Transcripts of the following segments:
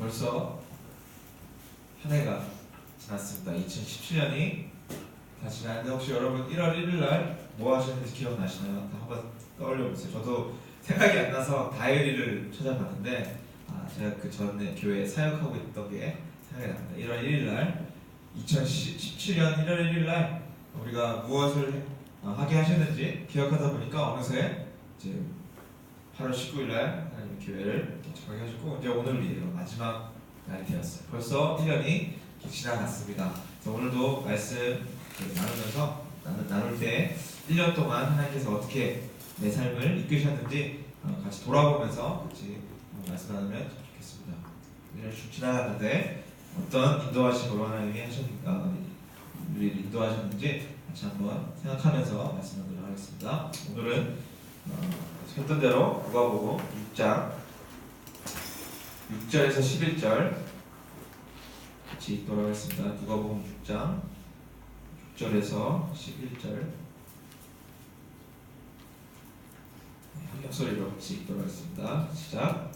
벌써 한 해가 지났습니다. 2017년이 다 지났는데 혹시 여러분 1월 1일 날 뭐 하셨는지 기억나시나요? 다 한번 떠올려보세요. 저도 생각이 안 나서 다이어리를 찾아봤는데 제가 그 전에 교회에 사역하고 있던 게 생각이 납니다. 1월 1일 날 2017년 1월 1일 날 우리가 무엇을 하게 하셨는지 기억하다 보니까 어느새 이제 8월 19일 날 하나님 교회를 개척하게 하셨고 이제 오늘이에요. 마지막 날이 되었어요. 벌써 1년이 지나갔습니다. 그래서 오늘도 말씀 나누면서 나눌 때 1년 동안 하나님께서 어떻게 내 삶을 이끄셨는지 같이 돌아보면서 같이 말씀 나누면 좋겠습니다. 1년이 쭉 지나갔는데 어떤 인도하심으로 하나님이 우리를 인도하셨는지 같이 한번 생각하면서 말씀 나누도록 하겠습니다. 오늘은 했던 대로 누가복음 6장 6절에서 11절 같이 읽도록 하겠습니다. 누가복음 6장 6절에서 11절 한 목소리로 같이 읽도록 하겠습니다. 시작.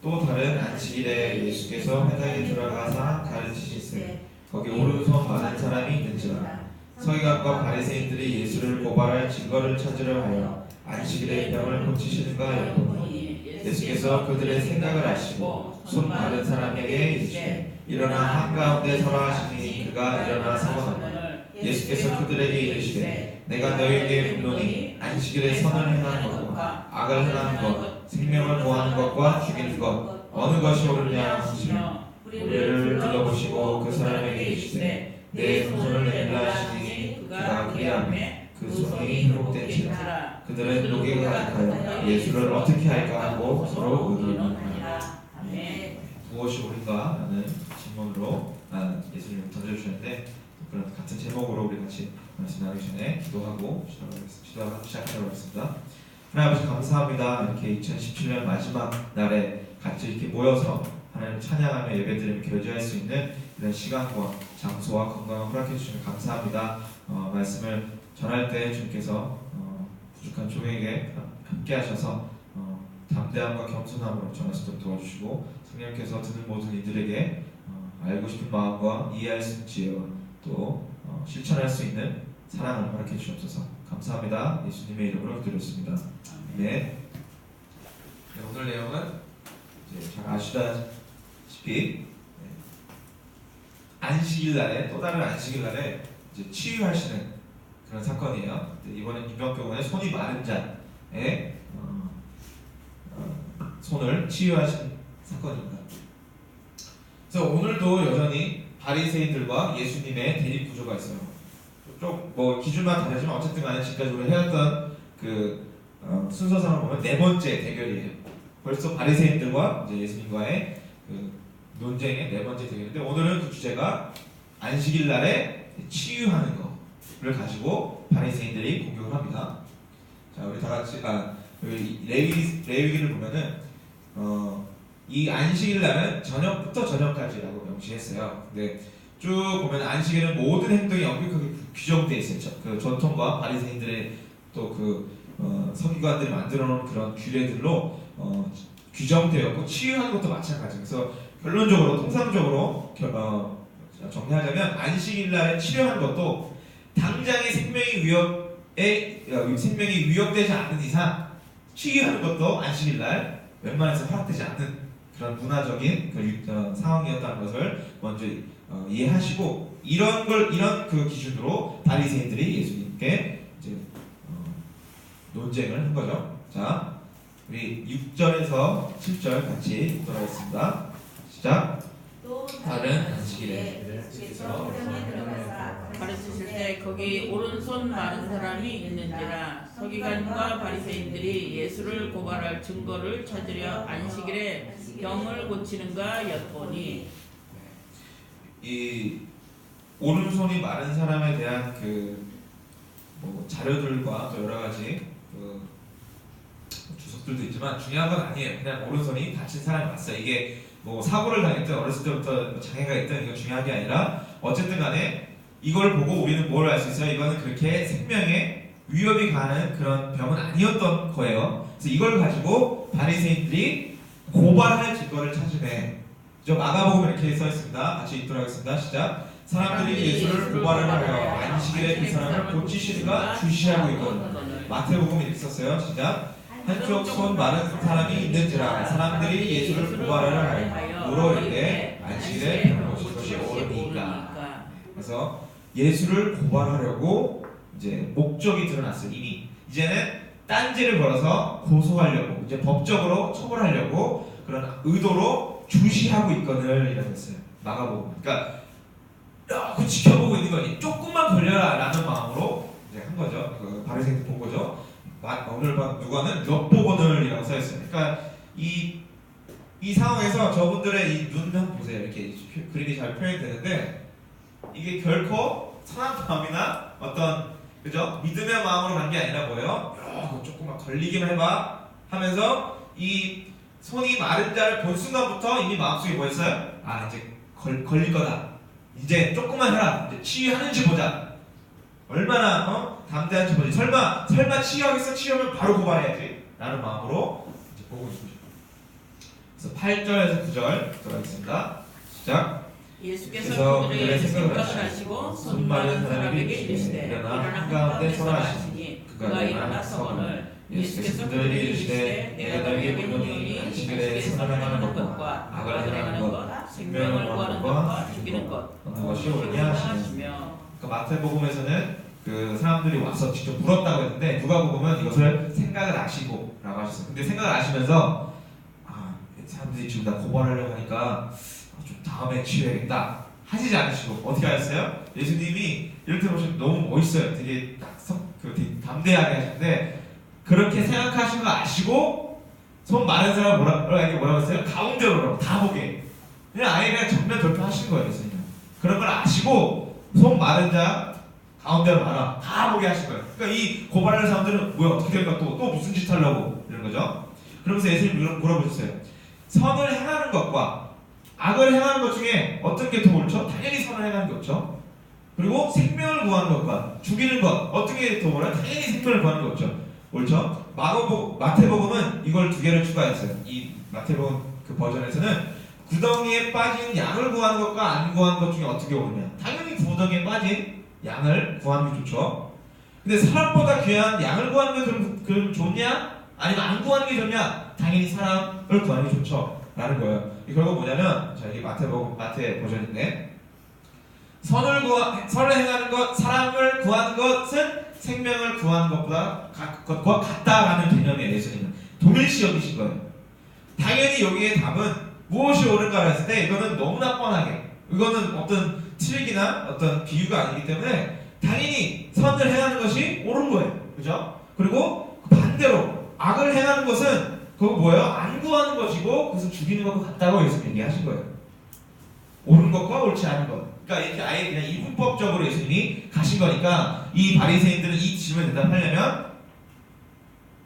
또 다른 안식일에 예수께서 회당에 들어가사 가르치시되 거기 오른손 많은 사람이 있는지라 서기관과 바리새인들이 예수를 고발할 증거를 찾으려 하여 안식일에 병을 고치시는가 여쭈니 예수께서 그들의 생각을 아시고 손 마른 사람에게 이르시되 일어나 한가운데 서라 하시니 그가 일어나 서거니와 예수께서 그들에게 이르시되 내가 너희에게 묻노니 안식일에 선을 행하는 것과 악을 행하는 것 생명을 구하는 것과 죽이는 것 어느 것이 옳으냐 하시며 우리를 둘러보시고 그 사람에게 이르시되 내 손을 내밀라 하시니 그가 그리하매 그 손이 회복된지라 그들은 녹이 가득하여 예수를 어떻게 할까 하고 서로 의논하니라. 무엇이 옳은가 라는 질문으로 예수님을 던져주셨는데 그런 같은 제목으로 우리 같이 말씀 나누기 전에 기도하고 시작하도록 하겠습니다. 하나님 아버지 감사합니다. 이렇게 2017년 마지막 날에 같이 이렇게 모여서 하나님을 찬양하며 예배드리며 교제할 수 있는 이런 시간과 장소와 건강을 허락해 주시면 감사합니다. 말씀을 전할 때 주님께서 부족한 종에게 함께 하셔서 담대함과 겸손함으로 전할 수 있도록 도와주시고 성령께서 듣는 모든 이들에게 알고 싶은 마음과 이해할 수 있는 지혜와 또 실천할 수 있는 사랑을 허락해 주옵소서. 감사합니다. 예수님의 이름으로 기도했습니다. 네. 오늘 내용은 이제 잘 아시다시피 안식일 날에 또 다른 안식일 날에 이제 치유하시는 그런 사건이에요. 이번엔 유명병원에 손이 마른 자의 손을 치유하신 사건입니다. 그래서 오늘도 여전히 바리새인들과 예수님의 대립 구조가 있어요. 좀 뭐 기준만 다르지만 어쨌든 간에 지금까지 우리 해왔던 그 순서상을 보면 네 번째 대결이에요. 벌써 바리새인들과 이제 예수님과의 그 논쟁의 네 번째 대결인데 오늘은 그 주제가 안식일 날에 치유하는 거를 가지고 바리새인들이 공격을 합니다. 자, 우리 다 같이 레위기를 보면은 이 안식일 날은 저녁부터 저녁까지라고 명시했어요. 근데 쭉 보면 안식일은 모든 행동이 엄격하게 규정되어 있어요. 그 전통과 바리새인들의 또 그 서기관들이 만들어놓은 그런 규례들로 규정되었고 치유하는 것도 마찬가지예요. 그래서 결론적으로 통상적으로 정리하자면 안식일 날에 치료하는 것도 당장의 생명이 위협되지 않는 이상 치유하는 것도 안식일 날 웬만해서 허락되지 않는 그런 문화적인 상황이었다는 것을 먼저 이해하시고 이런 그 기준으로 바리새인들이 예수님께 이제 논쟁을 한 거죠. 자, 우리 6절에서 7절 같이 읽도록 하겠습니다. 시작. 또 다른 안식일에 예수께서 회당에 들어가사 가르치실 때 거기 오른손 마른 사람이 있는지라 서기관과 바리새인들이 예수를 고발할 증거를 찾으려 안식일에 병을 고치는가 엿보니 이 오른손이 마른 사람에 대한 뭐 자료들과 또 여러 가지 주석들도 있지만 중요한 건 아니에요. 그냥 오른손이 다친 사람이 맞어요. 이게 뭐 사고를 당했든 어렸을 때부터 장애가 있든 이건 중요한 게 아니라 어쨌든 간에 이걸 보고 우리는 뭘 알 수 있어요? 이거는 그렇게 생명에 위협이 가는 그런 병은 아니었던 거예요. 그래서 이걸 가지고 바리새인들이 고발할 증거를 찾으면 저 마가복음 이렇게 써 있습니다. 같이 읽도록 하겠습니다. 시작. 사람들이 예수를 고발을 하여 안식일에 그 사람을 고치시는가 주시하고 있거든. 마태복음 이렇게 썼어요. 시작. 한쪽 손 마른 사람이 있는지라 사람들이 예수를 고발을 하여 물어 이르되 안식일에 병을 고칠 것이 옳으니까. 그래서 예수를 고발하려고 이제 목적이 드러났어요. 이미 이제는 딴지를 걸어서 고소하려고 이제 법적으로 처벌하려고 그런 의도로 주시하고 있거늘 이라고 했어요. 마가복음. 그러니까 그 지켜보고 있는 거니 조금만 걸려라 라는 마음으로 이제 한 거죠. 그 바리새인들 본 거죠. 오늘 누가는 엿보거늘이라고 써있어요. 그러니까 이 상황에서 저분들의 이 눈 한번 보세요. 이렇게 그림이 잘 표현되는데 이게 결코 선한 마음이나 어떤 그죠? 믿음의 마음으로 간 게 아니라 뭐예요? 조금만 걸리기만 해봐 하면서 이 손이 마른 자를 본 순간부터 이미 마음속에 뭐 했어요? 아 이제 걸릴 거다. 이제 조금만 해라. 이제 치유하는지 보자. 얼마나 담대한지 보지. 설마 치유하겠어? 치유하면 바로 고발해야지 라는 마음으로 이제 보고 있습니다. 그래서 8절에서 9절 들어가겠습니다. 시작. 예수께서 그들의 생각을 하시고 손 마른 사람에게 이르시되 일어나 한가운데 서라 하시니 그가 일어나 서거늘 예수께서 그들에게 이르시되 내가 너희에게 보노니 안식일에 선을 행하는 것과 악을 행하는 것 생명을 구하는 것과 죽이는 것 어느 것이 옳으냐 하시며. 그러니까 마태복음에서는 그 사람들이 와서 직접 물었다고 했는데 누가복음은 이것을 생각을 하시고 라고 하셨어요. 근데 생각을 하시면서 사람들이 지금 나 고발하려고 하니까 좀 다음에 치료해야겠다 하시지 않으시고 어떻게 하셨어요? 예수님이 이렇게 보시면 너무 멋있어요. 되게 되게 담대하게 하시는데 그렇게 생각하신 거 아시고 손 마른 사람 뭐라고 했어요? 가운데로 다 보게 그냥 아예 그냥 정면 돌파하시는 거예요. 예수님 그런 걸 아시고 손 마른 자 가운데로 말아 다 보게 하신 거예요. 그러니까 이 고발하는 사람들은 뭐야 어떻게 될까 또 무슨 짓 하려고 이런 거죠. 그러면서 예수님 물어보셨어요. 선을 행하는 것과 악을 행하는 것 중에 어떤 게 더 옳죠? 당연히 선을 행하는 게 옳죠. 그리고 생명을 구하는 것과 죽이는 것 어떤 게 더 옳아요? 당연히 생명을 구하는 게 옳죠. 마태복음은 이걸 두 개를 추가했어요. 이 마태복음 그 버전에서는 구덩이에 빠진 양을 구하는 것과 안 구하는 것 중에 어떻게 옳으냐? 당연히 구덩이에 빠진 양을 구하는 게 좋죠. 근데 사람보다 귀한 양을 구하는 게 그럼 좋냐? 아니면 안 구하는 게 좋냐? 당연히 사람을 구하는 게 좋죠. 라는 거예요. 결국 뭐냐면, 자, 이게 마태 버전인데, 선을 행하는 것, 사람을 구하는 것은 생명을 구하는 것과 같다라는 개념이에요. 예수님은. 동일시 여기신 거예요. 당연히 여기에 답은 무엇이 옳은가 했을 때, 이거는 너무나 뻔하게, 이거는 어떤 트릭이나 어떤 비유가 아니기 때문에, 당연히 선을 행하는 것이 옳은 거예요. 그죠? 그리고 반대로, 악을 행하는 것은 그거 뭐예요? 안 구하는 것이고 그래서 죽이는 것과 같다고 예수님이 얘기하신 거예요. 옳은 것과 옳지 않은 것. 그러니까 이렇게 아예 그냥 이분법적으로 예수님이 가신 거니까 이 바리새인들은 이 질문에 대답하려면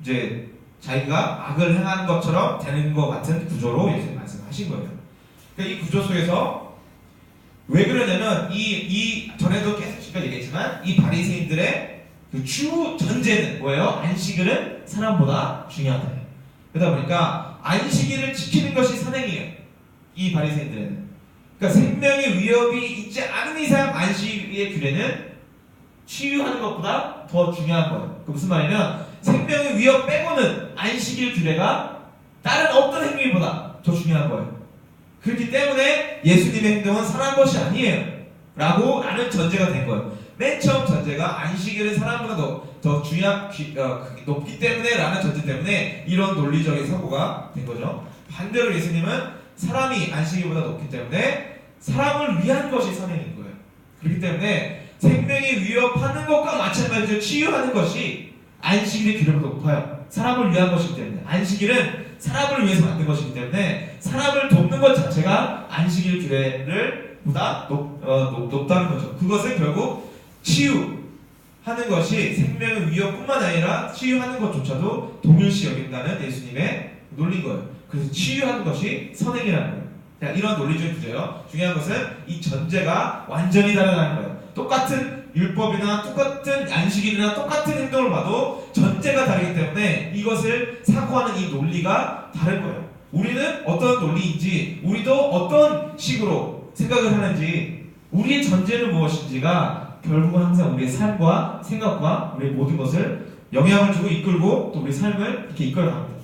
이제 자기가 악을 행하는 것처럼 되는 것 같은 구조로 예수님이 말씀하신 거예요. 그러니까 이 구조 속에서 왜 그러냐면 이 전에도 계속 지금 얘기했지만 이 바리새인들의 그 주 전제는 뭐예요? 안식일은 사람보다 중요하다. 그러다 보니까 안식일을 지키는 것이 선행이에요. 이 바리새인들에는. 그러니까 생명의 위협이 있지 않은 이상 안식일의 규례는 치유하는 것보다 더 중요한 거예요. 그 무슨 말이냐면 생명의 위협 빼고는 안식일 규례가 다른 어떤 행위보다 더 중요한 거예요. 그렇기 때문에 예수님의 행동은 선한 것이 아니에요. 라는 전제가 된 거예요. 맨 처음 전제가 안식일은 사람보다 더 높기 때문에 라는 전제 때문에 이런 논리적인 사고가 된 거죠. 반대로 예수님은 사람이 안식일보다 높기 때문에 사람을 위한 것이 선행인 거예요. 그렇기 때문에 생명이 위협하는 것과 마찬가지로 치유하는 것이 안식일의 규례보다 높아요. 사람을 위한 것이기 때문에. 안식일은 사람을 위해서 만든 것이기 때문에 사람을 돕는 것 자체가 안식일 규례를 보다 높다는 거죠. 그것은 결국 치유하는 것이 생명의 위협뿐만 아니라 치유하는 것조차도 동일시 여긴다는 예수님의 논리인 거예요. 그래서 치유하는 것이 선행이라는 거예요. 자, 이런 논리적인 구조예요. 중요한 것은 이 전제가 완전히 다르다는 거예요. 똑같은 율법이나 똑같은 안식일이나 똑같은 행동을 봐도 전제가 다르기 때문에 이것을 사고하는 이 논리가 다른 거예요. 우리는 어떤 논리인지, 우리도 어떤 식으로 생각을 하는지, 우리의 전제는 무엇인지가 결국은 항상 우리의 삶과 생각과 우리의 모든 것을 영향을 주고 이끌고 또 우리 삶을 이렇게 이끌어갑니다.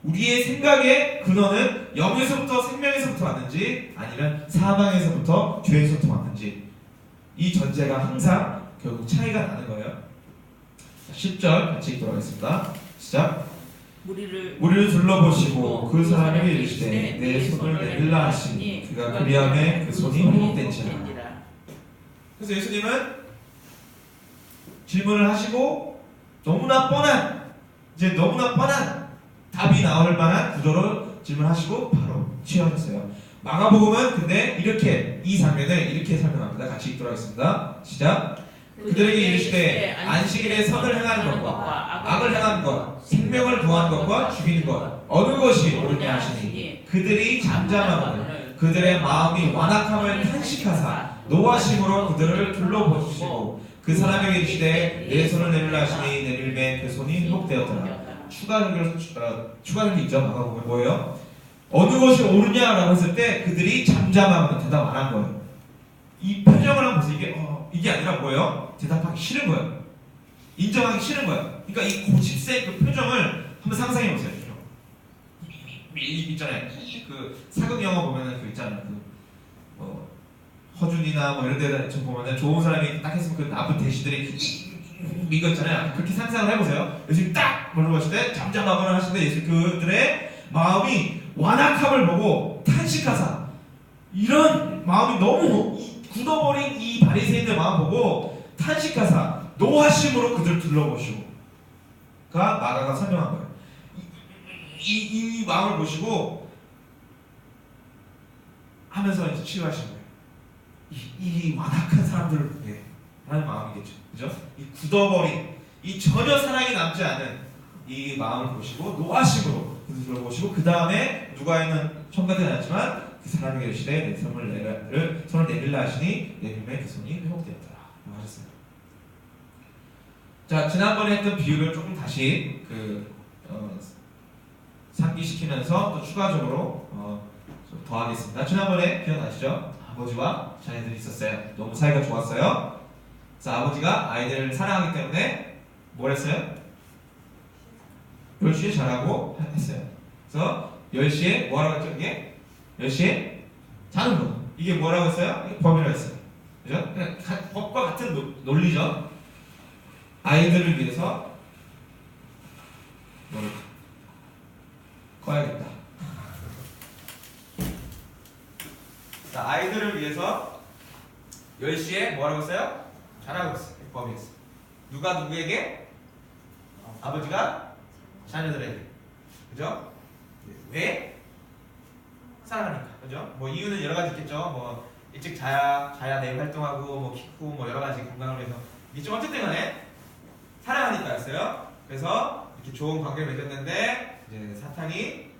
우리의 생각의 근원은 영에서부터 생명에서부터 왔는지 아니면 사망에서부터 죄에서부터 왔는지, 이 전제가 항상 결국 차이가 나는 거예요. 자, 10절 같이 읽도록 하겠습니다. 시작. 우리를 둘러보시고 그 사람에게 이르시되 내 손을 내밀라 하시니 그가 그리하매 그 손이 회복된지라. 그래서 예수님은 질문을 하시고 너무나 뻔한 답이 나올 만한 구조로 질문하시고 바로 취하셨어요. 마가복음은 근데 이렇게 이 장면을 이렇게 설명합니다. 같이 읽도록 하겠습니다. 시작. 그들에게 이르시되 안식일에 선을 행하는 것과 악을 행하는 것, 생명을 구하는 것과 죽이는 것 어느 것이 옳으냐 하시니 그들이 잠잠하거늘 그들의 마음이 완악함을 탄식하사 노하심으로 그들을 둘러보시고 그 사람에게 이르시되 내 손을 내밀라 하시니 내밀매 그 손이 회복되었더라. 추가적인 있죠. 마가복음에 뭐예요? 어느 것이 옳으냐라고 했을 때 그들이 잠잠하면 대답 안 한 거예요. 이 표정을 한번 보세요. 이게 아니라 뭐예요? 대답하기 싫은 거예요. 인정하기 싫은 거예요. 그러니까 이 고집세 그 표정을 한번 상상해 보세요. 있잖아요. 그 사극 영화 보면은 그 있잖아요. 허준이나 뭐 이런 데 좀 보면은 좋은 사람이 딱 했으면 그 나쁜 대시들이 이거 있잖아요. 그렇게 상상을 해보세요. 예수님 딱 물어보실 때 잠잠하거나 하시는데 예수 그들의 마음이 완악함을 보고 탄식하사, 이런 마음이 너무 굳어버린 이 바리새인들 마음 보고 탄식하사 노하심으로 그들 둘러보시고, 가 마가가 설명한 거예요. 이 마음을 보시고 하면서 이제 치유하신 거예요. 이 완악한 사람들을 보게 하는 마음이겠죠. 그죠? 이 굳어버린, 이 전혀 사랑이 남지 않은 이 마음을 보시고 노하심으로 그들 둘러보시고 그 다음에 누가에는 첨가되지 않았지만 그 사람에게 이르시되 내 손을 내밀라 하시니 내밀매 그 손이 회복되었더라 라고 하셨어요. 자, 지난번에 했던 비유를 조금 다시 상기시키면서 또 추가적으로 좀 더하겠습니다. 지난번에 기억나시죠? 아버지와 자녀들이 있었어요. 너무 사이가 좋았어요. 그래서 아버지가 아이들을 사랑하기 때문에 뭘 했어요? 10시에 자라고 했어요. 그래서 10시에 뭐라고 했죠? 이게 10시에 자는 거. 이게 뭐라고 했어요? 이게 법이라고 했어요. 그죠? 그냥 법과 같은 논리죠. 아이들을 위해서 뭘 꺼야겠다. 자, 아이들을 위해서 10시에 뭐라고 했어요? 자라고 했어요. 법이 했어요. 누가 누구에게? 아버지가 자녀들에게. 그죠? 왜? 사랑하니까. 그죠? 뭐 이유는 여러 가지 있겠죠. 뭐 일찍 자야 내일 활동하고 뭐 키 크고 뭐 여러 가지 건강을 위해서. 이게 좀 어쨌든 간에 사랑하니까였어요. 그래서 이렇게 좋은 관계를 맺었는데 이제 사탄이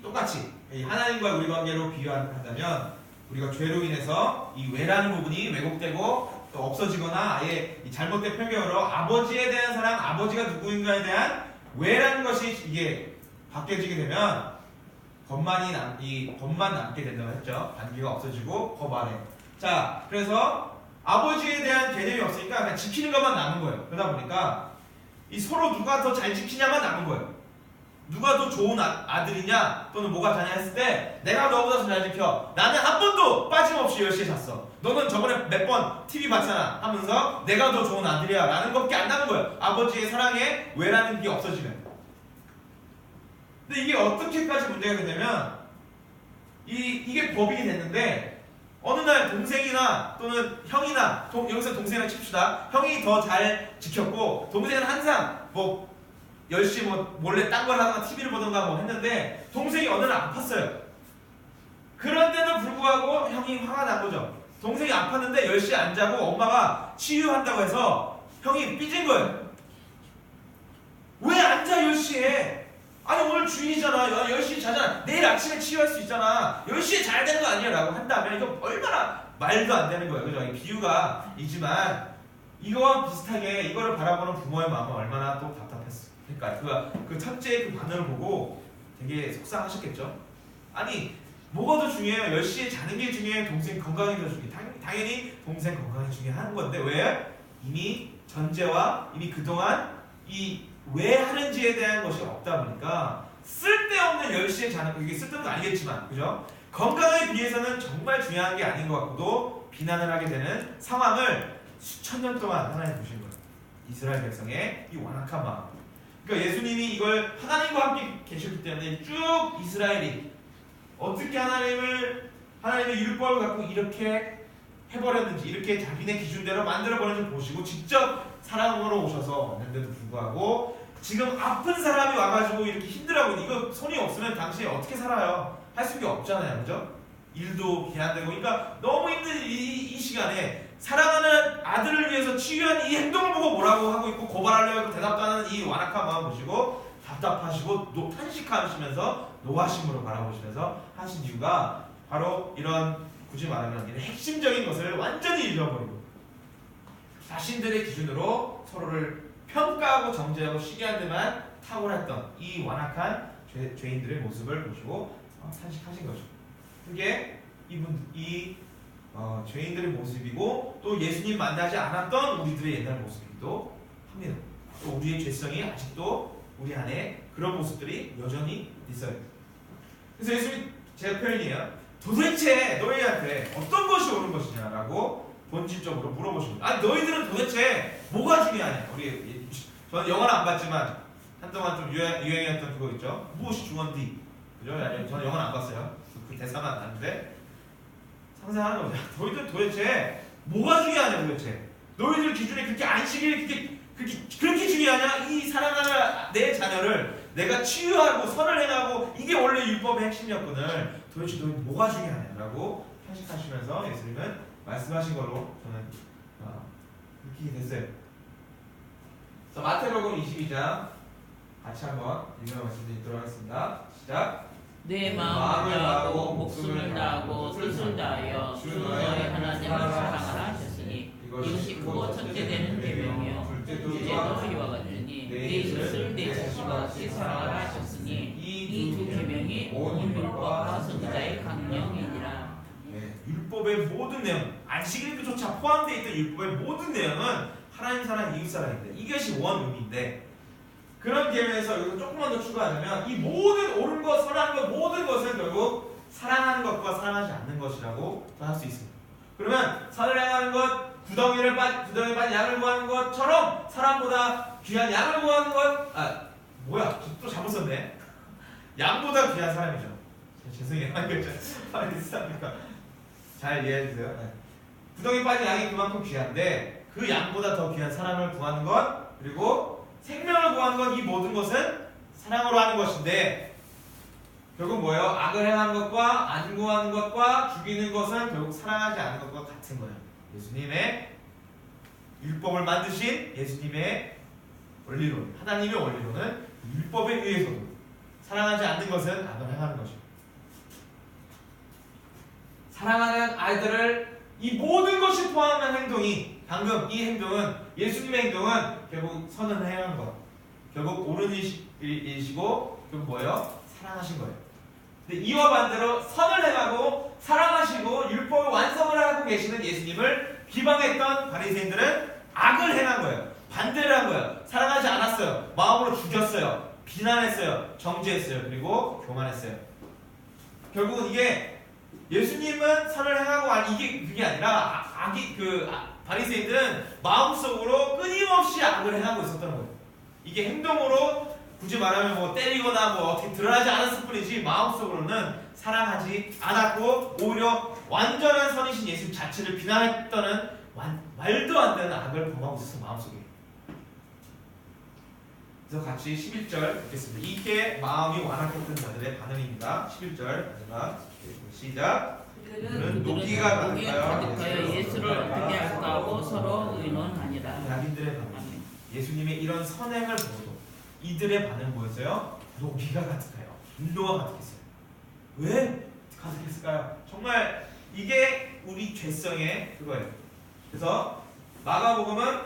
똑같이 이 하나님과 우리 관계로 비유한다면 우리가 죄로 인해서 이 외라는 부분이 왜곡되고 또 없어지거나 아예 이 잘못된 표현으로 아버지에 대한 사랑, 아버지가 누구인가에 대한 왜라는 것이 이게 바뀌어지게 되면 법만 남게 된다고 했죠. 관계가 없어지고 법 아래. 자, 그래서 아버지에 대한 개념이 없으니까 그냥 지키는 것만 남은 거예요. 그러다 보니까 이 서로 누가 더 잘 지키냐만 남은 거예요. 누가 더 좋은 아들이냐 또는 뭐가 자냐 했을 때 내가 너보다 더 잘 지켜. 나는 한 번도 빠짐없이 10시에 잤어. 너는 저번에 몇 번 TV 봤잖아 하면서 내가 더 좋은 아들이야 라는 것밖에 안 남은 거예요. 아버지의 사랑에 왜라는 게 없어지면. 근데 이게 어떻게까지 문제가 되냐면 이게 법이 됐는데 어느 날 동생이나 또는 형이나 여기서 동생이라 칩시다. 형이 더 잘 지켰고 동생은 항상 뭐 10시 뭐 몰래 딴 걸 하다가 TV를 보던가 뭐 했는데 동생이 어느 날 아팠어요. 그런데도 불구하고 형이 화가 난 거죠. 동생이 아팠는데 10시에 안 자고 엄마가 치유한다고 해서 형이 삐진 거예요. 왜 안 자 10시에? 아니 오늘 주일이잖아. 10시에 자잖아. 내일 아침에 치유할 수 있잖아. 10시에 자야 되는 거 아니야? 라고 한다면 이거 얼마나 말도 안 되는 거예요. 그죠? 이 비유가 이지만 이거와 비슷하게 이거를 바라보는 부모의 마음은 얼마나 또 답답했어. 그러니까 그 첫째의 그 반응을 보고 되게 속상하셨겠죠? 아니 뭐가 더 중요해요? 10시에 자는 게 중요해요? 동생 건강이 더 중요해요? 당연히 동생 건강이 중요한 건데 왜? 이미 전제와 이미 그동안 이 왜 하는지에 대한 것이 없다 보니까 쓸데없는 10시에 자는 거, 이게 쓸데없는 건 아니겠지만 그죠? 건강에 비해서는 정말 중요한 게 아닌 것 같고도 비난을 하게 되는 상황을 수천 년 동안 하나님 보신 거예요. 이스라엘 백성의 이 완악한 마음. 그러니까 예수님이 이걸 하나님과 함께 계셨기 때문에 쭉 이스라엘이 어떻게 하나님의 율법을 갖고 이렇게 해버렸는지, 이렇게 자기네 기준대로 만들어버렸는지 보시고 직접 사랑으로 오셔서 왔는데도 불구하고 지금 아픈 사람이 와가지고 이렇게 힘들어하고 이거 손이 없으면 당신이 어떻게 살아요? 할 수 있는 게 없잖아요, 그죠? 일도 제한되고, 그러니까 너무 힘든 이 시간에 사랑하는 아들을 위해서 치유한 이 행동을 보고 뭐라고 하고 있고 고발하려고 대답도 하는 이 완악한 마음 보시고 답답하시고 탄식하시면서 노하심으로 바라보시면서 하신 이유가 바로 이런, 굳이 말하면 이런 핵심적인 것을 완전히 잃어버리고 자신들의 기준으로 서로를 평가하고 정죄하고 시기한 데만 탁월했던 이 완악한 죄인들의 모습을 보시고 탄식하신 거죠. 그게 죄인들의 모습이고 또 예수님 만나지 않았던 우리들의 옛날 모습이기도 합니다. 또 우리의 죄성이 아직도 우리 안에 그런 모습들이 여전히 있어요. 그래서 예수님이 제 표현이에요. 도대체 너희한테 어떤 것이 옳은 것이냐라고 본질적으로 물어보십니다. 아니 너희들은 도대체 뭐가 중요하냐? 저는 영화를 안 봤지만 한동안 좀 유행했던 그거 있죠. 무엇이 중요한디? 그죠? 아니요, 저는 영화를 안 봤어요. 그 대사만 아는데 상상하는 거죠. 너희들 도대체 뭐가 중요하냐 도대체? 너희들 기준에 그렇게 안식일이 그렇게 중요하냐? 이 사랑하는 내 자녀를 내가 치유하고 선을 행하고 이게 원래 율법의 핵심이었거든. 도대체 너희 뭐가 중요하냐라고 탄식하시면서 예수님은 말씀하신 걸로 저는 느끼게 됐어요. 그래서 마태복음 22장 같이 한번 읽어 말씀드리도록 하겠습니다. 시작. 내 마음을 다하고 목숨을 다하고 뜻을 다하여 주 너의 하나님을 사랑하라 하셨으니 이것이 크고 첫째 되는 계명이요 둘째도 이와 같으니 내 이웃을 내 자신과 같이 사랑하라 하셨으니 이 두 계명이 온 율법과 선지자의 강령이니라. 율법의 모든 내용, 안식일조차 포함되어 있던 율법의 모든 내용은 하나님 사랑, 이웃 사랑인데 이것이 원 의미인데 그런 계명에서 여기서 조금만 더 추가하자면 이 모든 옳은 것, 선한 것, 모든 것을 결국 사랑하는 것과 사랑하지 않는 것이라고 할 수 있습니다. 그러면 선을 행하는 것, 구덩이에 빠진 양을 구하는 것처럼 사람보다 귀한 양을 구하는 것, 또 잘못 썼네. 양보다 귀한 사람이죠. 죄송해요. 비슷합니까? 잘 이해해주세요. 네. 구덩이에 빠진 양이 그만큼 귀한데 그 양보다 더 귀한 사람을 구하는 것, 그리고 생명을 구하는 것, 이 모든 것은 사랑으로 하는 것인데 결국 뭐예요? 악을 행하는 것과 안 구하는 것과 죽이는 것은 결국 사랑하지 않는 것과 같은 거예요. 예수님의 율법을 만드신 예수님의 원리론, 하나님의 원리론은 율법에 의해서도 사랑하지 않는 것은 악을 행하는 것이고 사랑하는 아이들을 이 모든 것이 포함한 행동이 방금 이 행동은 예수님의 행동은 결국 선을 행한 것, 결국 옳은 일이시고 결국 뭐예요? 사랑하신 거예요. 근데 이와 반대로 선을 행하고 사랑하시고 율법을 완성을 하고 계시는 예수님을 비방했던 바리새인들은 악을 행한 거예요. 반대를 한 거예요. 사랑하지 않았어요. 마음으로 죽였어요. 비난했어요. 정죄했어요. 그리고 교만했어요. 결국은 이게 예수님은 선을 행하고 그게 아니라 바리새인들은 마음속으로 끊임없이 악을 행하고 있었던 거예요. 이게 행동으로 굳이 말하면 뭐 때리거나 뭐 어떻게 드러나지 않았을 뿐이지 마음속으로는 사랑하지 않았고 오히려 완전한 선이신 예수 자체를 비난했다는 말도 안 되는 악을 범하고 있었어 마음속에. 그래서 같이 11절 읽겠습니다. 이게 마음이 완악했던 자들의 반응입니다. 11절 마지막 시작. 그들은 노기가 가득하여 예수를 어떻게 할까 하고 서로 의논하니라. 자기들의 반응. 예수님의 이런 선행을 보고도 이들의 반응 뭐였어요? 노기가 가득해요. 분노가 가득했어요. 왜 가득했을까요? 정말 이게 우리 죄성의 그거예요. 그래서 마가복음은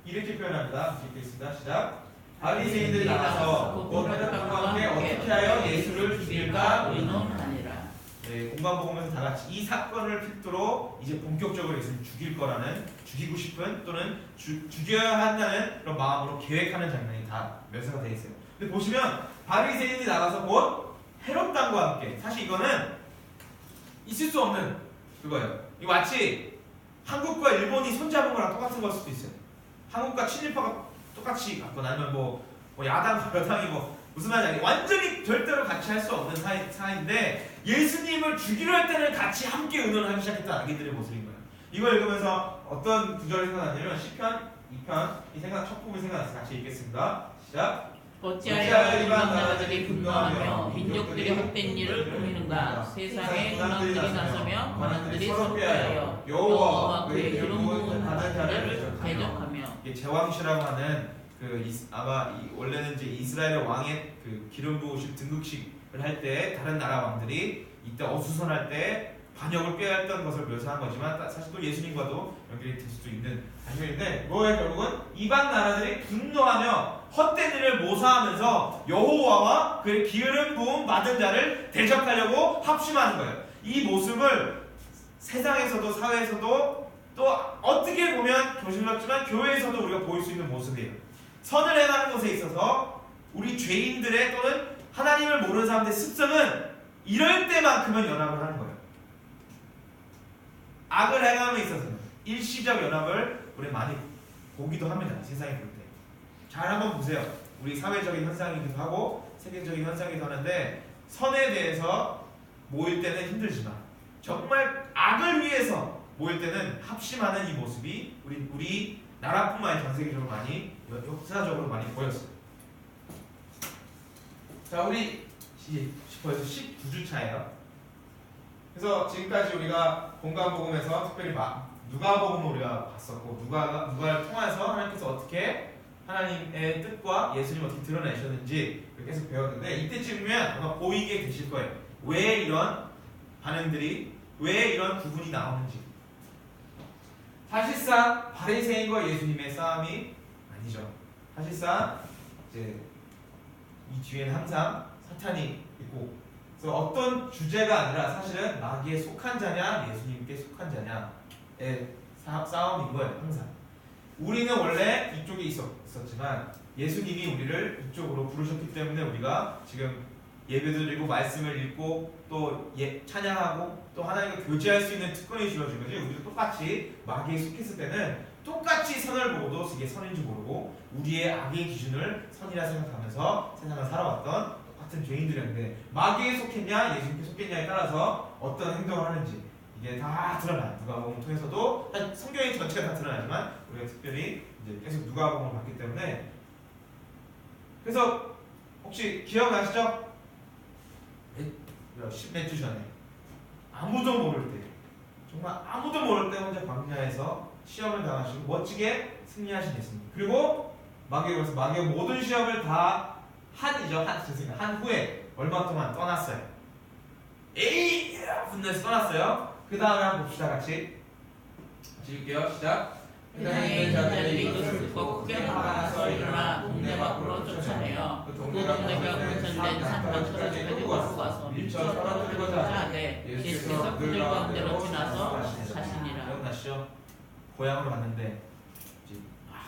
이렇게 표현합니다. 읽겠습니다. 시작. 바리새인들이 나가서 곧 헤롯과 함께 어떻게 하여 예수를 죽일까 의논하니라. 네, 공간 보면서 다 같이 이 사건을 필두로 이제 본격적으로 예수를 죽일 거라는, 죽이고 싶은 또는 죽여야 한다는 그런 마음으로 계획하는 장면이 다 묘사가 되어 있어요. 근데 보시면 바리새인이 나가서 곧 헤롯 당과 함께, 사실 이거는 있을 수 없는 그거예요. 이거 마치 한국과 일본이 손잡은 거랑 똑같은 걸 수도 있어요. 한국과 친일파가 똑같이 갔거나 아니면 뭐 야당과 여당이 무슨 말인지 알겠어요. 완전히 절대로 같이 할 수 없는 사이인데 예수님을 죽이려 할 때는 같이 함께 의논하기 시작했던 아기들의 모습인 거예요. 이걸 읽으면서 어떤 구절이 생각나냐면 시편 2편 이 첫 부분이 생각나서 같이 읽겠습니다. 시작. 어찌하여 이방 나라들이 분노하며 민족들이 헛된 일을 꾸미는가. 세상에 군왕들이 나서며 관원들이 선포하여 여호와와 그의 기름 부은 받은 자를 대적하며. 이게 제왕시라고 하는 아마 원래는 이제 이스라엘 왕의 그 기름 부으심 등극식을 할 때 다른 나라 왕들이 이때 어수선할 때 반역을 꾀했던 것을 묘사한 거지만 사실 또 예수님과도 연결이 될 수도 있는 장면인데, 뭐에 결국은 이방 나라들이 분노하며 헛된 일을 모사하면서 여호와와 그의 기름 부음 받은 자를 대적하려고 합심하는 거예요. 이 모습을 세상에서도 사회에서도 또 어떻게 보면 조심스럽지만 교회에서도 우리가 보일 수 있는 모습이에요. 선을 행하는 것에 있어서 우리 죄인들의 또는 하나님을 모르는 사람들의 습성은 이럴 때만큼은 연합을 하는 거예요. 악을 행함에 있어서는 일시적 연합을 우리 많이 보기도 합니다. 세상에 볼 때. 잘 한번 보세요. 우리 사회적인 현상이기도 하고 세계적인 현상이기도 하는데, 선에 대해서 모일 때는 힘들지만 정말 악을 위해서 모일 때는 합심하는 이 모습이 우리 나라뿐만 아니라 전 세계적으로 많이, 역사적으로 많이 보였어요. 자, 우리 벌써 19주차예요. 그래서 지금까지 우리가 공간복음에서 특별히 누가복음을 우리가 봤었고, 누가를 통해서 하나님께서 어떻게 하나님의 뜻과 예수님을 어떻게 드러내셨는지 계속 배웠는데, 이때쯤이면 아마 보이게 되실 거예요. 왜 이런 반응들이, 왜 이런 구분이 나오는지. 사실상 바리새인과 예수님의 싸움이 아니죠. 사실상 이제 이 뒤에는 항상 사탄이 있고, 그래서 어떤 주제가 아니라 사실은 마귀에 속한 자냐 예수님께 속한 자냐의 싸움인 거예요. 항상 우리는 원래 이쪽에 있었지만 예수님이 우리를 이쪽으로 부르셨기 때문에 우리가 지금 예배도 드리고 말씀을 읽고 또 찬양하고 또 하나님과 교제할 수 있는 특권이 주어진 거지. 우리도 똑같이 마귀에 속했을 때는 똑같이 선을 보고도 이게 선인지 모르고 우리의 악의 기준을 선이라 생각하면서 세상을 살아왔던 같은 죄인들이었는데, 마귀에 속했냐 예수님께 속했냐에 따라서 어떤 행동을 하는지 이게 다 드러나요. 누가복음을 통해서도, 성경이 전체가 다 드러나지만 우리가 특별히 이제 계속 누가복음을 봤기 때문에. 그래서 혹시 기억나시죠? 몇 주 전에 아무도 모를 때, 정말 아무도 모를 때 혼자 광야에서 시험을 당하시고 멋지게 승리하신 예수님, 그리고 마귀가 모든 시험을 다 한 후에 얼마 동안 떠났어요. 분노해서 떠났어요. 그 다음에 한번 봅시다. 같이 읽을게요. 시작. 세상에 있는 자들이 이것을 듣고 크게 화가 나서 일어나 동네 밖으로 쫓아내어 그 동네가 분천된 산방까지 끌고 가서 밀쳐 떨어뜨리고자 하되 예수께서 그들 가운데로 지나서 가시니라. 기억나시죠? 고향으로 갔는데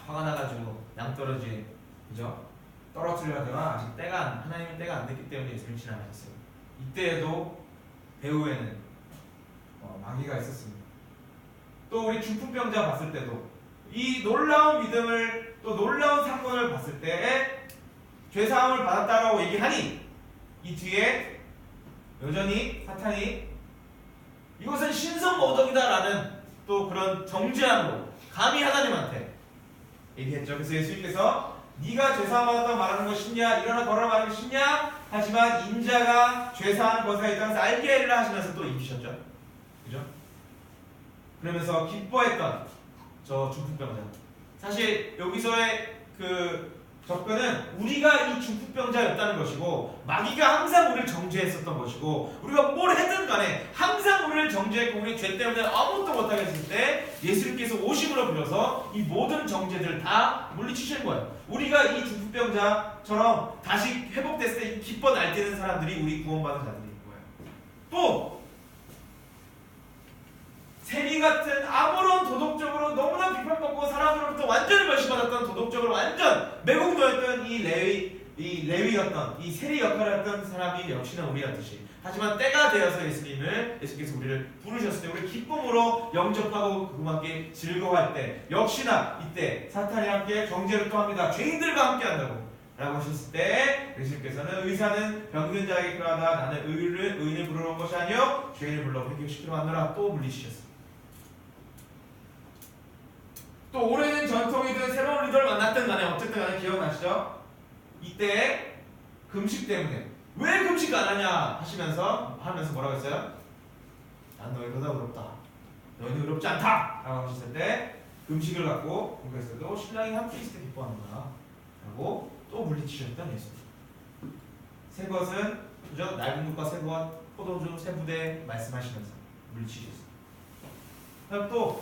화가 나가지고 낭떠러지, 그죠? 떨어뜨리려다가 아직 하나님의 때가 안 됐기 때문에 예수님 지나가셨어요. 이때에도 배후에는 마귀가 있었습니다. 또 우리 중풍병자 봤을 때도 이 놀라운 믿음을, 또 놀라운 사건을 봤을 때에 죄사함을 받았다라고 얘기하니 이 뒤에 여전히 사탄이 이것은 신성모독이다라는 또 그런 정죄함으로 감히 하나님한테 얘기했죠. 그래서 예수님께서 네가 죄사함 받았다고 말하는 것이냐, 일어나 걸어라 말하는 것이냐, 하지만 인자가 죄사하는 것에 있다면서 알게 하리라 하시면서 또 이기셨죠. 그죠? 그러면서 기뻐했던 저 중풍병자. 사실 여기서의 그 접근은 우리가 이 중풍병자였다는 것이고, 마귀가 항상 우리를 정죄했었던 것이고, 우리가 뭘 했든 간에 항상 우리를 정죄했고 우리 죄 때문에 아무것도 못하게 했을 때 예수님께서 오심으로 빌어서 이 모든 정죄들을 다 물리치시는 거예요. 우리가 이 중풍병자처럼 다시 회복됐을 때 기뻐 날뛰는 사람들이 우리 구원받은 자들인 거예요. 또 세리 같은 아무런 도덕적으로 너무나 비판받고 사람으로부터 완전히 멸시받았던 도덕적으로 완전 매국노였던 이 레위였던 이 세리 역할을 했던 사람이 역시나 우리 같듯이 하지만 때가 되어서 예수님께서 우리를 부르셨을 때 우리 기쁨으로 영접하고 그와 함께 즐거워할 때 역시나 이때 사탄이 함께 정죄를 또 합니다. 죄인들과 함께 한다고 라고 하셨을 때 예수님께서는 의사는 병든 자에게 그러하다 나는 의인을 부르러 온 것이 아니요 죄인을 불러 회개시키러 왔노라 또 물리치셨습니다. 또 오래된 전통이든 새로운 리더를 만났든 간에 어쨌든 간에 기억나시죠? 이때 금식 때문에 왜 금식 안 하냐 하면서 뭐라고 했어요? 난 너희보다 의롭다. 너희는 의롭지 않다. 라고 하셨을 때 금식을 갖고 공부했어도 신랑이 함께 있을 때 기뻐하는구나 라고 또 물리치셨던 예수님. 새 것은 그죠? 낡은 것과 새 것, 포도주, 새 부대 말씀하시면서 물리치셨어요. 그럼 또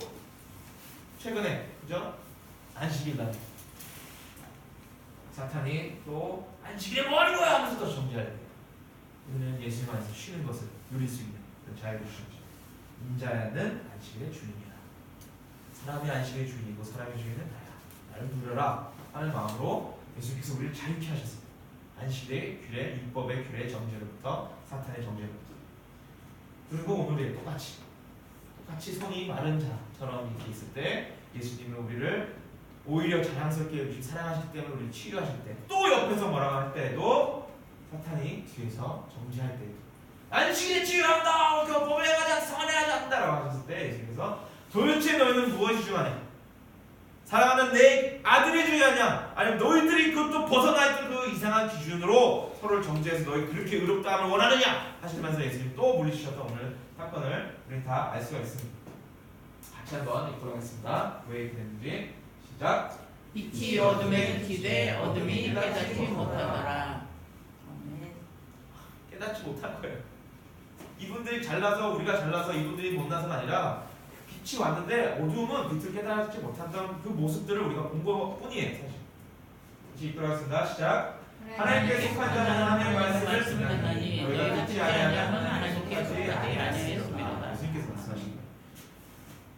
최근에 그죠? 안식일 날 사탄이 또 안식일에 뭐 하는 거야 하면서 또 정죄할 때 우리는 예수님 안에서 쉬는 것을 누릴 수 있는 그런 자유를 주셨죠. 인자는 안식일의 주인이다. 사람이 안식일의 주인이고 사람의 주인은 나야. 나를 누려라 하는 마음으로 예수님께서 우리를 자유케 하셨습니다. 안식일의 규례, 율법의 규례, 정죄로부터 사탄의 정죄로부터. 그리고 오늘의 똑같이 손이 마른 자처럼 이렇게 있을 때 예수님은 우리를 오히려 자랑스럽게 사랑하실 때문에 우리를 치유하실 때 또 옆에서 뭐라고 할 때에도 사탄이 뒤에서 정죄할 때에도 안식일에 치유한다 범에 가지 성안에 가지 않는다 라고 하셨을 때 예수님께서 도대체 너희는 무엇이 중요하냐 사랑하는 내 아들이 중요하냐 아니면 너희들이 그것도 벗어나 있던 그 이상한 기준으로 서로를 정죄해서 너희 그렇게 의롭다 함을 원하느냐 하시면서 예수님이 또 물리치셨던 오늘 사건을 우리 다 알 수가 있습니다. 같이 한번 읽도록 하겠습니다. 왜 이렇게 됐는지 시작. 빛이 어둠에 비치되 어둠이 깨닫지 못하더라. 깨닫지 못할 거예요. 이분들이 잘나서 우리가 잘나서 이분들이 못나서가 아니라 빛이 왔는데 어두움은 빛을 깨닫지 못했던 그 모습들을 우리가 본 것뿐이에요. 사실. 다시 읽도록 하겠습니다. 시작. 하나님께 속한 자는 하나님의 말씀을 듣나니 너희가 듣지 아니하면 하나님께 속하지 아니하였습니다. 예수님께서 말씀하신 거예요.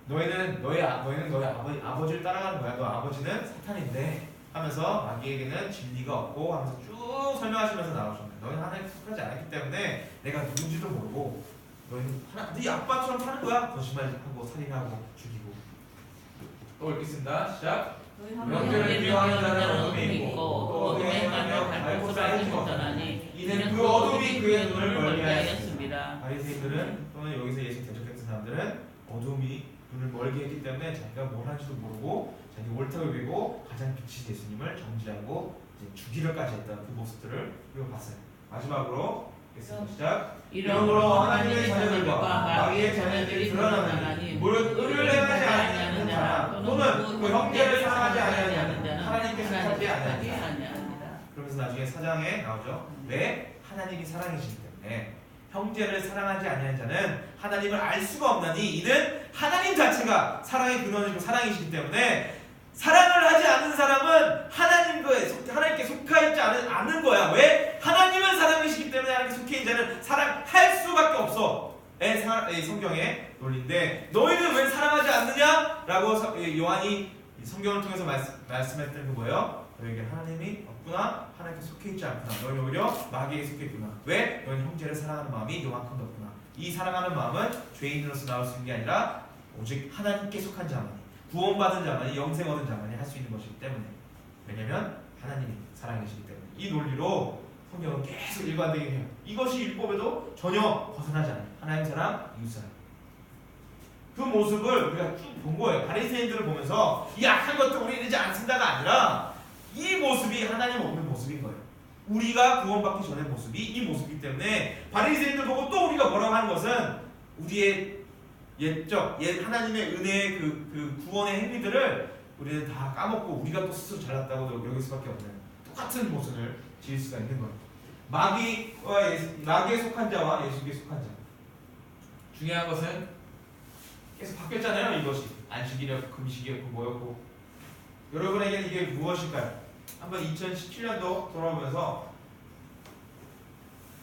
너희는 너희 아버지를 따라가는 거야. 너 아버지는 사탄인데 하면서 마귀에게는 진리가 없고 하면서 쭉 설명하시면서 나오셨는데 너희는 하나님께 속하지 않았기 때문에 내가 누군지도 모르고 너희는 네 아빠처럼 사는 거야. 거짓말하고 살인하고 죽이고. 또 읽겠습니다. 시작. 영들을 미워하는 자는 어둠에 있고 또 어둠에 가며 갈 곳을 알지 못하나니 이는 그 어둠이 그의 눈을 멀게 하였습니다. 바리새인들은 또는 여기서 예수 대적했던 사람들은 어둠이 눈을 멀게 했기 때문에 자기가 뭘 하는지도 모르고 자기 옳다고 여기고 가장 빛이 예수님을 정죄하고 죽이려까지 했던 그 모습들을 우리가 봤어요. 마지막으로 시작. 이러므로 하나님의 자녀들과 마귀의 자녀들이 드러나나니 무릇 의를 행하지 아니하는 자나 또는 그 형제를 사랑하지 아니하는 자는 하나님께 속하지 아니하니라. 그러면서 나중에 4장에 나오죠. 왜? 하나님이 사랑이시기 때문에 형제를 사랑하지 아니하는 자는 하나님을 알 수가 없나니 이는 하나님 자체가 사랑의 근원이고 사랑이시기 때문에 사랑을 하지 않는 사람은 하나님께 속하 있지 않는 거야. 왜? 하나님은 사랑이시기 때문에 하나님께 속해 있는 자는 사랑할 수밖에 없어. 성경의 논리인데 너희는 왜 사랑하지 않느냐? 라고 요한이 성경을 통해서 말씀했던 게 뭐예요? 너희에게 하나님이 없구나. 하나님께 속해 있지 않구나. 너희는 오히려 마귀에게 속해 있구나. 왜? 너희는 형제를 사랑하는 마음이 요만큼도 없구나. 이 사랑하는 마음은 죄인으로서 나올 수 있는 게 아니라 오직 하나님께 속한 자만이 구원받은 자만이 영생 얻은 자만이 할 수 있는 것이기 때문에 왜냐면 하나님이 사랑이시기 때문에 이 논리로 성경은 계속 일관되게 해요. 이것이 율법에도 전혀 벗어나지 않아요. 하나님 사랑, 이웃 사랑. 그 모습을 우리가 쭉 본 거예요. 바리새인들을 보면서 이 악한 것도 우리는 이제 안 쓴다가 아니라 이 모습이 하나님 없는 모습인 거예요. 우리가 구원받기 전의 모습이 이 모습이기 때문에 바리새인들 보고 또 우리가 뭐라고 하는 것은 우리의 하나님의 은혜의 그 구원의 행위들을 우리는 다 까먹고 우리가 또 스스로 잘났다고 여길 수밖에 없는 똑같은 모습을 지을 수가 있는 거예요. 마귀에 속한 자와 예수께 속한 자. 중요한 것은 계속 바뀌었잖아요. 이것이 안식이었고 금식이었고 뭐였고 여러분에게는 이게 무엇일까요? 한번 2017년도 돌아보면서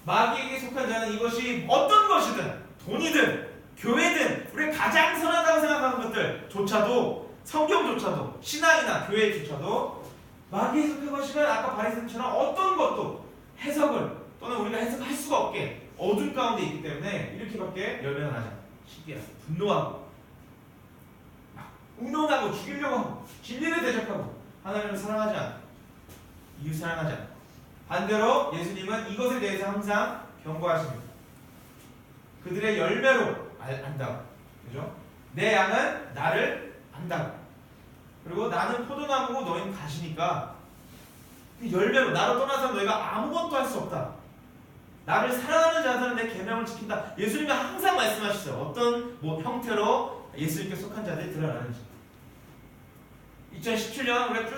마귀에게 속한 자는 이것이 어떤 것이든 돈이든 교회든 우리가 가장 선하다고 생각하는 것들조차도 성경조차도 신앙이나 교회조차도 마귀에 속한 것이면 아까 바리새인처럼 어떤 것도 해석을 또는 우리가 해석할 수가 없게 어둠 가운데 있기 때문에 이렇게밖에 열매가 나지 않아요. 시기야 분노하고 막 의논하고 죽이려고 하고 진리를 대적하고 하나님을 사랑하지 않고 이웃 사랑하지 않고 반대로 예수님은 이것에 대해서 항상 경고하십니다. 그들의 열매로 안다고. 그죠? 내 양은 나를 안다고. 그리고 나는 포도나무고 너희는 가시니까 열매로 나로 떠나서 너희가 아무것도 할 수 없다. 나를 사랑하는 자들은 내 계명을 지킨다. 예수님이 항상 말씀하시죠. 어떤 형태로 예수님께 속한 자들이 드러나는지. 2017년 우리가 쭉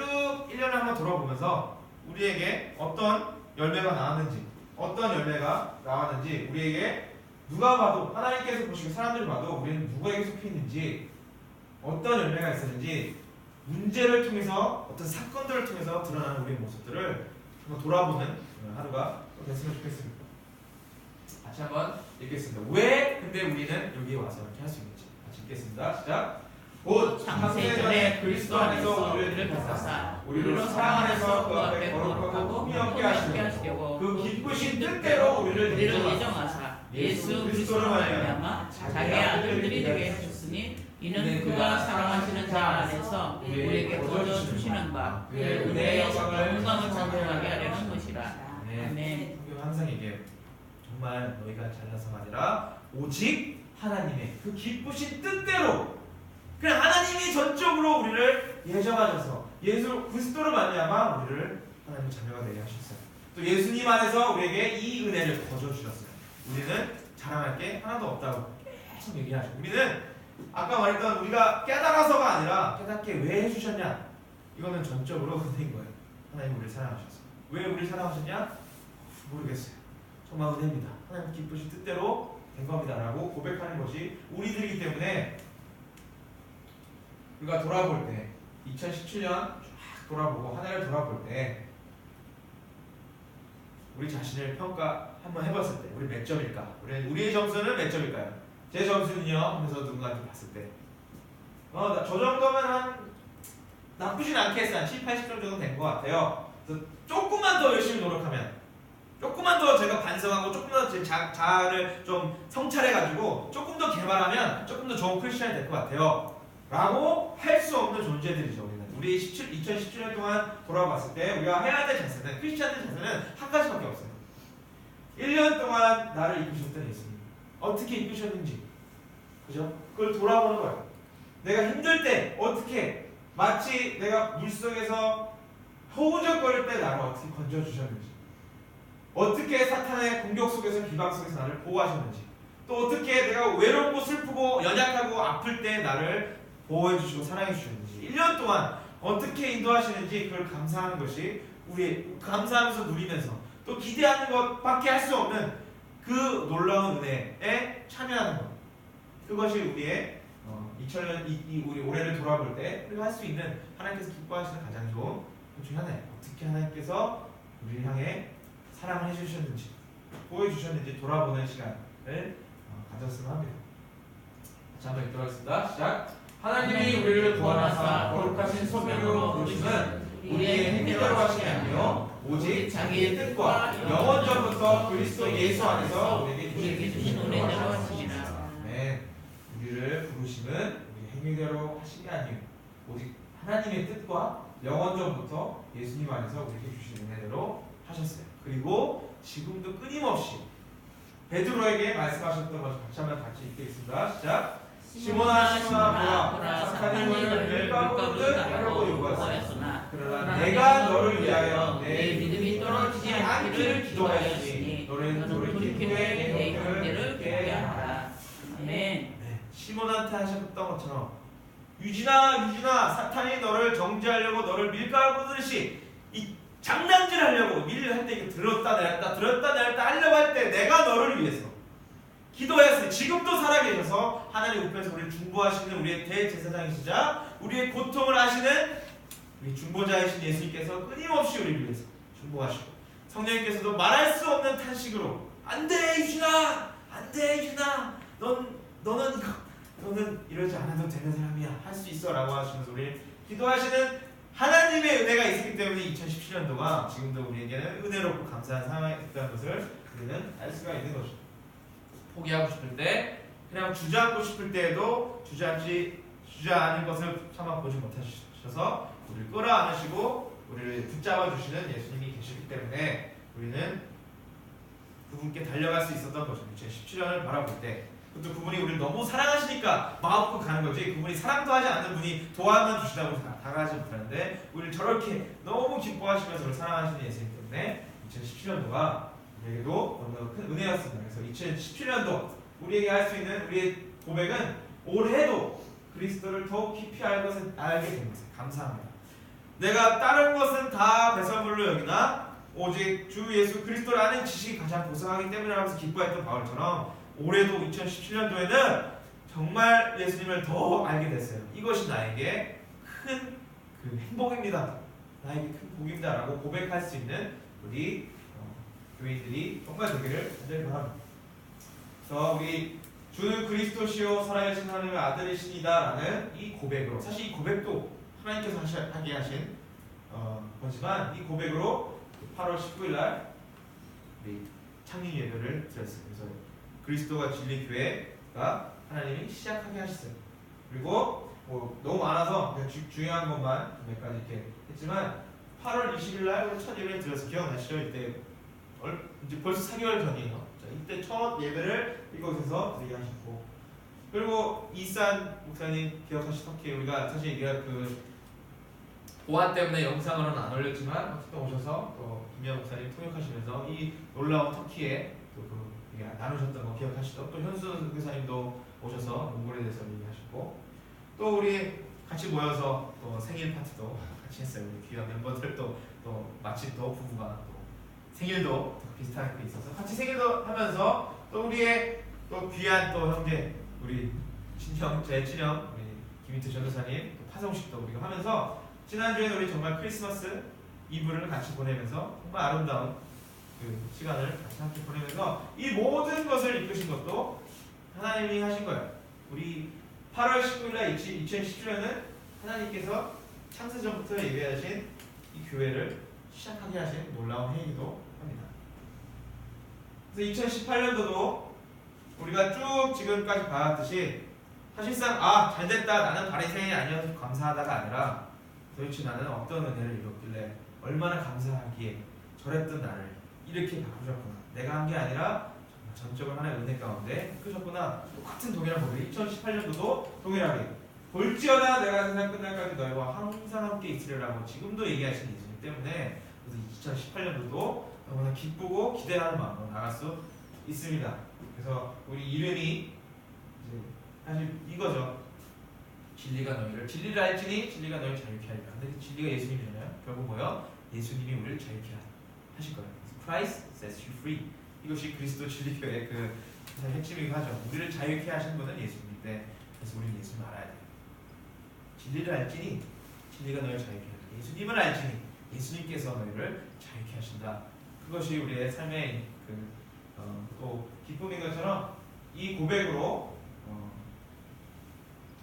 1년을 한번 돌아보면서 우리에게 어떤 열매가 나왔는지 어떤 열매가 나왔는지 우리에게 누가 봐도 하나님께서 보시고 사람들이 봐도 우리는 누구에게 속해 있는지 어떤 열매가 있었는지 문제를 통해서 어떤 사건들을 통해서 드러나는 우리의 모습들을 한번 돌아보는 하루가 됐으면 좋겠습니다. 같이 한번 읽겠습니다. 왜 근데 우리는 여기에 와서 이렇게 할 수 있는지 같이 읽겠습니다. 시작. 곧 창세전에 그리스도 안에서 우리를 택하사 우리로 사랑 안에서 그 앞에 거룩하고 흠이 없게 하시려고 그 기쁘신 뜻대로 우리를 예정하사 예수 그리스도로 말미암아 자기의 아들들이 되게 하셨으니 이는 그가 사랑하시는 자 안에서 우리에게 거저 주시는 바 그의 은혜의 영광을 찬송하게 하려는 것이라. 아멘. 성경 항상 얘기해요. 정말 너희가 잘나서가 아니라 오직 하나님의 그 기쁘신 뜻대로 그냥 하나님이 전적으로 우리를 예정하셔서 예수 그리스도로 말미암아 우리를 하나님의 자녀가 되게 하셨어요. 또 예수님 안에서 우리에게 이 은혜를 거저 주셨어요. 우리는 자랑할 게 하나도 없다고 계속 얘기하죠. 우리는 아까 말했던 우리가 깨달아서가 아니라 깨닫게 왜 해주셨냐? 이거는 전적으로 은혜인 거예요. 하나님 우리를 사랑하셨어요. 왜 우리를 사랑하셨냐? 모르겠어요. 정말 은혜입니다. 하나님 기쁘신 뜻대로 된 겁니다라고 고백하는 것이 우리들이기 때문에 우리가 돌아볼 때 2017년 쫙 돌아보고 한 해를 돌아볼 때 우리 자신을 평가 한번 해봤을 때 우리 몇 점일까? 우리의 점수는 몇 점일까요? 제 점수는요 하면서 누군가한테 봤을 때 저 정도면 한 나쁘진 않겠어. 한 7, 80점 정도 된 것 같아요. 그래서 조금만 더 열심히 노력하면 조금만 더 제가 반성하고 조금 더 제 자아를 좀 성찰해가지고 조금 더 개발하면 조금 더 좋은 크리스천이 될 것 같아요 라고 할 수 없는 존재들이죠. 우리 2017년 동안 돌아봤을 때 우리가 해야 될 자세는 크리스천의 자세는 한 가지밖에 없어요. 1년 동안 나를 이끄셨던 예수님 어떻게 이끄셨는지 그죠? 그걸 돌아보는 거예요. 내가 힘들 때 어떻게 마치 내가 물속에서 허우적거릴 때 나를 어떻게 건져주셨는지 어떻게 사탄의 공격 속에서 비방 속에서 나를 보호하셨는지 또 어떻게 내가 외롭고 슬프고 연약하고 아플 때 나를 보호해주시고 사랑해주셨는지 1년 동안 어떻게 인도하시는지 그걸 감사하는 것이 우리 감사하면서 누리면서 또 기대하는 것밖에 할 수 없는 그 놀라운 은혜에 참여하는 것 그것이 우리의 2000년 우리 올해를 돌아볼 때 우리가 할 수 있는 하나님께서 기뻐하시는 가장 좋은 것 중에 하나예요. 어떻게 하나님께서 우리를 향해 사랑을 해주셨는지 보여주셨는지 돌아보는 시간을 가졌으면 합니다. 자, 한번 읽도록 하겠습니다. 시작. 하나님이 우리를 구원하사 거룩하신 소명으로 부르심은 우리의 행위대로 하심이 아니요 오직 자기의 뜻과 영원전부터 그리스도 예수 안에서 우리에게 주신 은혜대로 하심이라. 네, 우리를 부르심은 우리 행위대로 하심이 아니요 오직 하나님의 뜻과 영원전부터 예수님 안에서 우리에게 주신 은혜대로 하셨어요. 그리고 지금도 끊임없이 베드로에게 말씀하셨던 것을 같이 읽겠습니다. 시작. 시몬아 보라 사탄이 너를 멸가보듯 하려고 요구하였으나 그러나 내가 너를 위하여 내 믿음이 떨어지지 않기를 기도하였으니 너는 돌이킨 후에 내 형제를 깨게 하라. 아멘. 시몬한테 하셨던 것처럼 유진아 사탄이 너를 정죄하려고 너를 밀가보듯이 이 장난질하려고 밀할 때 들었다 내렸다 하려고 할 때 내가 너를 위해서 기도했으니 지금도 살아계셔서 하나님 우편에서 우리를 중보하시는 우리의 대제사장이시자 우리의 고통을 아시는 우리 중보자이신 예수님께서 끊임없이 우리를 위해서 중보하시고 성령님께서도 말할 수 없는 탄식으로 안돼 유진아, 안돼 유진아, 너는 이러지 않아도 되는 사람이야, 할 수 있어 라고 하시면서 우리를 기도하시는 하나님의 은혜가 있었기 때문에 2017년도가 지금도 우리에게는 은혜롭고 감사한 상황이었다는 것을 우리는 알 수가 있는 것이죠. 포기하고 싶을 때, 그냥 주저앉고 싶을 때에도 주저앉는 것을 참아 보지 못하셔서 우리를 끌어안으시고 우리를 붙잡아 주시는 예수님이 계시기 때문에 우리는 그분께 달려갈 수 있었던 거죠. 2017년을 바라볼 때 또 그분이 우리를 너무 사랑하시니까 마음 먹고 가는 거지, 그분이 사랑도 하지 않는 분이 도와만 주시다고 다가가지 못하는데 우리를 저렇게 너무 기뻐하시면서 우리를 사랑하시는 예수님 때문에 2017년도가 우리에게도 너무 큰 은혜였습니다. 그래서 2017년도 우리에게 할 수 있는 우리의 고백은 올해도 그리스도를 더욱 깊이 알게 된 것에 감사합니다. 내가 다른 것은 다 배설물로 여기나 오직 주 예수 그리스도를 아는 지식이 가장 고상하기 때문이라고 해서 기뻐했던 바울처럼 올해도 2017년도에는 정말 예수님을 더 알게 됐어요. 이것이 나에게 큰 그 행복입니다. 나에게 큰 복입니다 라고 고백할 수 있는 우리 교인들이 정말 되기를 간절히 바랍니다. 그래서 우리 주는 그리스도시요 살아계신 하나님의 아들이시니다 라는 이 고백으로, 사실 이 고백도 하나님께서 하게 하신 거지만 이 고백으로 8월 19일 날 우리 창립 예배를 드렸어요. 그래서 그리스도가 진리 교회가 하나님이 시작하게 하셨어요. 그리고 너무 많아서 그냥 중요한 것만 몇 가지 이렇게 했지만 8월 20일 날 첫 예배를 드려서 기억나시죠? 이때 이제 벌써 4개월 전이에요. 이때 첫 예배를 이곳에서 드리게 하셨고, 그리고 이산 목사님 기억하시 터키, 우리가 사실 그 보안 때문에 영상으로는 안 올렸지만 어쨌든 오셔서 또 김미아 목사님 통역하시면서 이 놀라운 터키에 또 나누셨던 거 기억하시죠? 또 현수 교사님도 오셔서 몽골에 대해서 얘기하셨고, 또 우리 같이 모여서 또 생일 파티도 같이 했어요. 우리 귀한 멤버들도 또 마침 또 부부가 또 생일도 비슷한 게 있어서 같이 생일도 하면서 또 우리의 또 귀한 또 형제 우리 친형, 제 친형 우리 김인태 전도사님 또 파송식도 우리가 하면서 지난주에는 우리 정말 크리스마스 이브를 같이 보내면서 정말 아름다운 그 시간을 같이 함께 보내면서 이 모든 것을 이끄신 것도 하나님이 하신 거예요. 우리 8월 19일날 2017년은 하나님께서 창세전부터 예배하신 이 교회를 시작하게 하신 놀라운 해이기도 합니다. 그래서 2018년도도 우리가 쭉 지금까지 봐왔듯이 사실상 잘됐다, 나는 바리새인이 아니어서 감사하다가 아니라 도대체 나는 어떤 은혜를 입었길래 얼마나 감사하기에 저랬던 나를 이렇게 바꾸셨구나, 내가 한 게 아니라 전적으로 하나의 은혜 가운데 이끄셨구나. 똑같은 동일한 고백이 2018년도도 동일하게 볼지어다 내가 세상 끝날까지 너희와 항상 함께 있으리라고 지금도 얘기하시는 예수님 때문에 그래서 2018년도도 너무나 기쁘고 기대하는 마음으로 나갈 수 있습니다. 그래서 우리 이름이 이제 사실 이거죠. 진리가 진리를 알지니 진리가 너희를 자유케 하리라. 근데 진리가 예수님이잖아요. 결국 뭐요? 예수님이 우리를 자유케 하실 거예요. Christ sets you free. 이것이 그리스도 진리교회의 그 핵심이기도 하죠. 우리를 자유케 하신 분은 예수님인데, 그래서 우리는 예수님을 알아야 돼요. 진리를 알지니 진리가 너희를 자유케 하리라. 예수님을 알지니 예수님께서 너희를 자유케 하신다. 그것이 우리의 삶의 또 기쁨인 것처럼 이 고백으로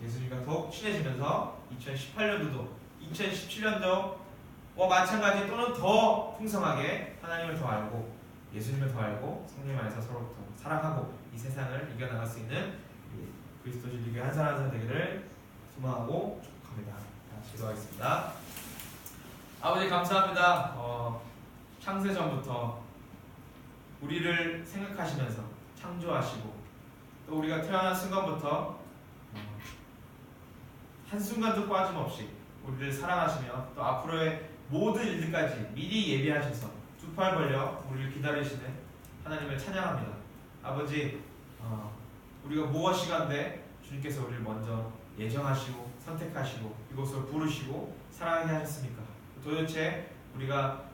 예수님과 더욱 친해지면서 2018년도도 2017년도와 마찬가지 또는 더 풍성하게 하나님을 더 알고 예수님을 더 알고 성령 안에서 서로 더 사랑하고 이 세상을 이겨나갈 수 있는 그리스도 진리교회 한 사람 한 사람 되기를 소망하고 축복합니다. 기도하겠습니다. 아버지 감사합니다. 창세전부터 우리를 생각하시면서 창조하시고 또 우리가 태어난 순간부터 한순간도 빠짐없이 우리를 사랑하시며 또 앞으로의 모든 일들까지 미리 예비하셔서 두 팔 벌려 우리를 기다리시는 하나님을 찬양합니다. 아버지, 우리가 무엇이간데 주님께서 우리를 먼저 예정하시고 선택하시고 이곳으로 부르시고 사랑하게 하셨습니까? 도대체 우리가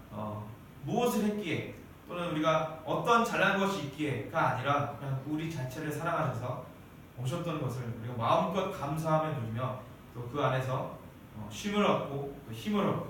무엇을 했기에 또는 우리가 어떤 잘난 것이 있기에가 아니라 그냥 우리 자체를 사랑하셔서 오셨던 것을 우리가 마음껏 감사하며 누리며 또 그 안에서 쉼을 얻고 또 힘을 얻고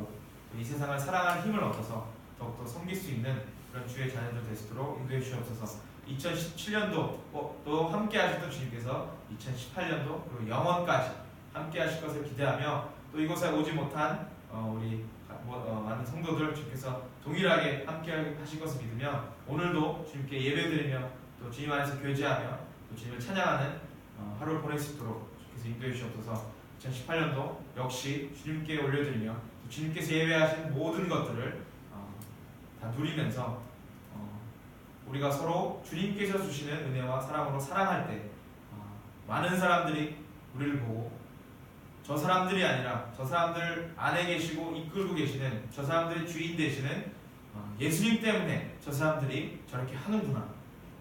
또 이 세상을 사랑하는 힘을 얻어서 더욱더 섬길 수 있는 그런 주의 자녀들 될 수 있도록 인도해 주시옵소서. 2017년도 또 함께 하셨던 주님께서 2018년도 그리고 영원까지 함께 하실 것을 기대하며 또 이곳에 오지 못한 우리 많은 성도들 주께서 동일하게 함께 하실 것을 믿으며 오늘도 주님께 예배드리며 또 주님 안에서 교제하며 또 주님을 찬양하는 하루를 보낼 수 있도록 주께서 인도해 주시옵소서. 2018년도 역시 주님께 올려드리며 또 주님께서 예배하신 모든 것들을 다 누리면서 우리가 서로 주님께서 주시는 은혜와 사랑으로 사랑할 때 많은 사람들이 우리를 보고 저 사람들이 아니라 저 사람들 안에 계시고 이끌고 계시는 저 사람들의 주인 되시는 예수님 때문에 저 사람들이 저렇게 하는구나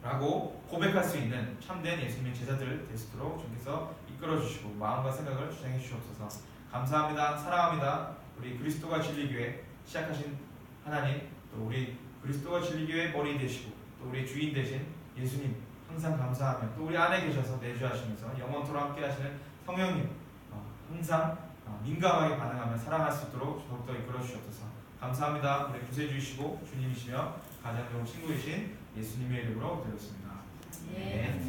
라고 고백할 수 있는 참된 예수님의 제자들 될 수 있도록 주께서 이끌어 주시고 마음과 생각을 주장해 주시옵소서. 감사합니다. 사랑합니다. 우리 그리스도가 진리교회 시작하신 하나님, 또 우리 그리스도가 진리교회 머리 되시고 또 우리 주인 되신 예수님 항상 감사하며 또 우리 안에 계셔서 내주하시면서 영원토록 함께 하시는 성령님 항상 민감하게 반응하며 사랑할 수 있도록 더욱더 이끌어 주시옵소서. 감사합니다. 우리 구세주이시고 주님이시며 가장 좋은 친구이신 예수님의 이름으로 드렸습니다. 네.